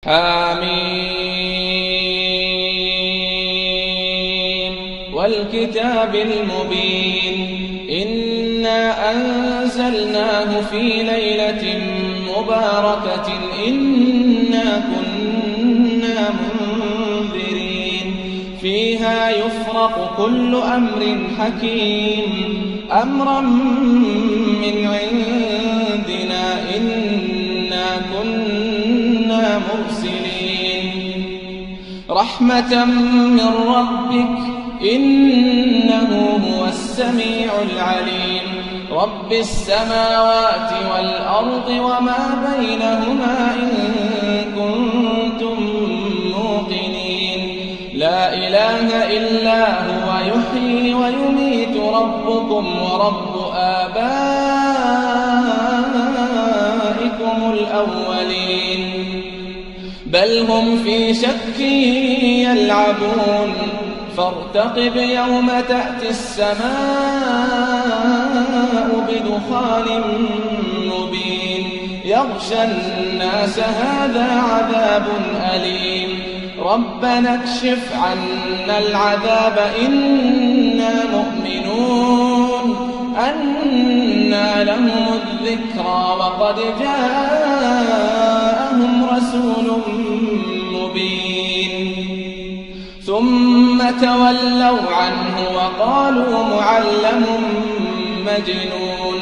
حميم والكتاب المبين إنا أنزلناه في ليلة مباركة إنا كنا منذرين فيها يفرق كل أمر حكيم أمرا من عندنا إنا كنا مرسلين رحمة من ربك إنه هو السميع العليم رب السماوات والأرض وما بينهما إن كنتم موقنين لا إله إلا هو يحيي ويميت ربكم ورب آبائكم الأولين بل هم في شك يلعبون فارتقب يوم تأتي السماء بدخان مبين يغشى الناس هذا عذاب أليم ربنا اكشف عنا العذاب إنا مؤمنون أنى لهم الذكرى وقد جاءهم رسول مبين ثم تولوا عنه وقالوا معلم مجنون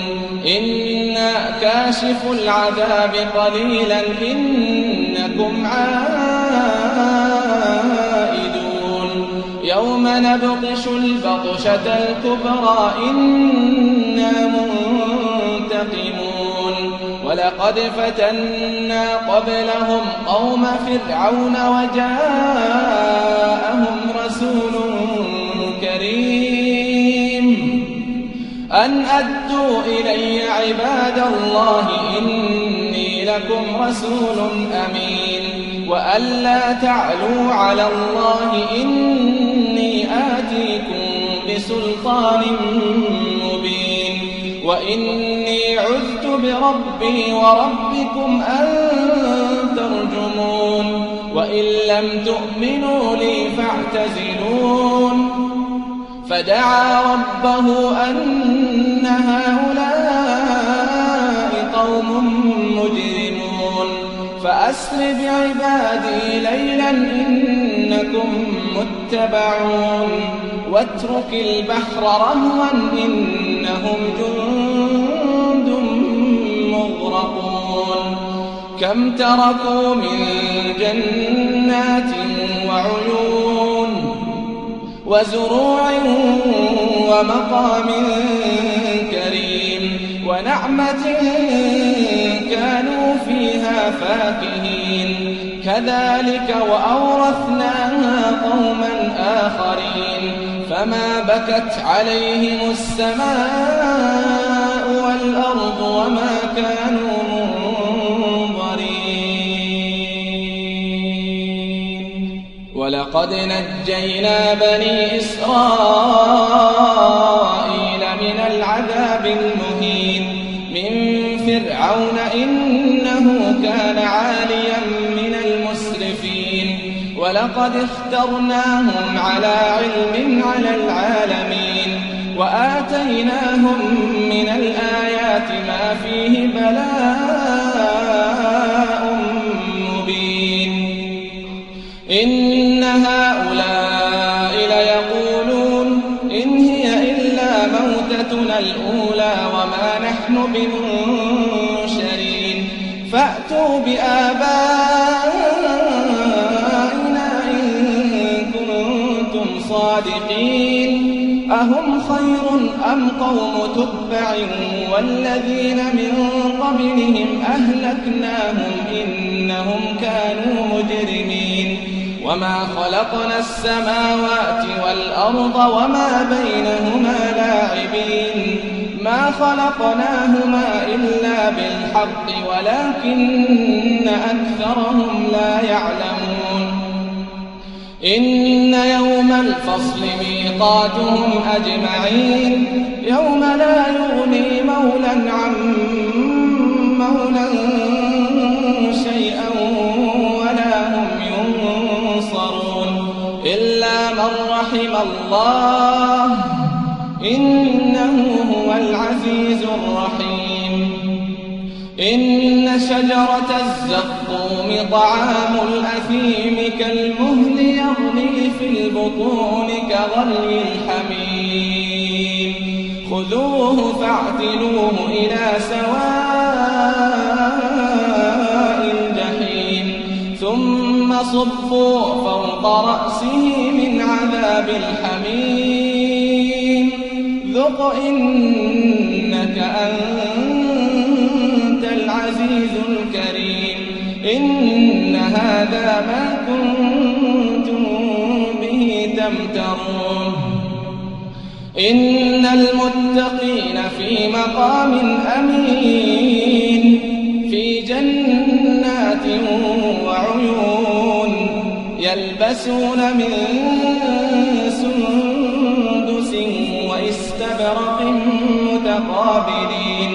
إنا كاشف العذاب قليلا إنكم عائدون يوم نبطش البطشة الكبرى إنا منتقمون ولقد فتنا قبلهم قوم فرعون وجاءهم رسول كريم أن أدوا إلي عباد الله إني لكم رسول أمين وأن لا تعلوا على الله إني آتيكم بسلطان مبين وإني عذت بربي وربكم أن ترجمون وإن لم تؤمنوا لي فاعتزلون فدعا ربه أن هؤلاء قوم مجرمون فأسر بعبادي ليلا إنكم متبعون واترك البحر رهوا إنهم جند مغرقون كم تركوا من جنات وعيون وزروع ومقام كريم ونعمة كانوا فيها فاكهين كذلك وأورثناها قوما آخرين فما بكت عليهم السماء والأرض وما كانوا منظرين ولقد نجينا بني إسرائيل من العذاب المهين من فرعون إنه كان عاليا من المسرفين ولقد اخترناهم على علم على العالمين وآتيناهم من الآيات ما فيه بلاء مبين إن هؤلاء ليقولون إن هي إلا موتتنا الأولى وما نحن بمنشرين فأتوا بآبائنا إن كنتم صادقين أهم خير أم قوم تبع والذين من قبلهم أهلكناهم إنهم كانوا مجرمين وما خلقنا السماوات والأرض وما بينهما لاعبين ما خلقناهما إلا بالحق ولكن أكثرهم لا يعلمون إن يوم الفصل ميقاتهم أجمعين يوم لا يغني مولى عن مولى شيئا ولا من رحم الله إنه هو العزيز الرحيم. إن شجرة الزقوم طعام الأثيم كالمهل يغلي في البطون كغلي الحميم خذوه فاعتلوه إلى سواء الجحيم ثم صبوا فوق رأسه من عذاب الحميم ذق إنك أنت العزيز الكريم. إن هذا ما كنتم به تمترون. إن المتقين في مقام أمين في جنات وعيون يلبسون من سندس واستبرق متقابلين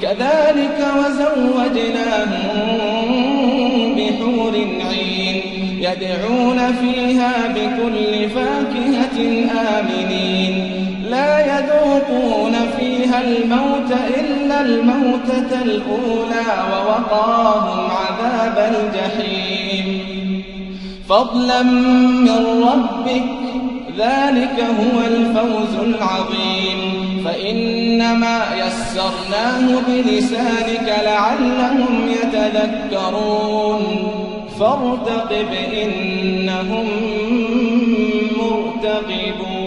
كذلك وزوجناهم بحور عين يدعون فيها بكل فاكهة آمنين لا يذوقون فيها الموت إلا الموتة الأولى ووقاهم عذاب الجحيم فضلا من ربك ذلك هو الفوز العظيم. فإنما يسرناه بلسانك لعلهم يتذكرون فارتقب إنهم مرتقبون.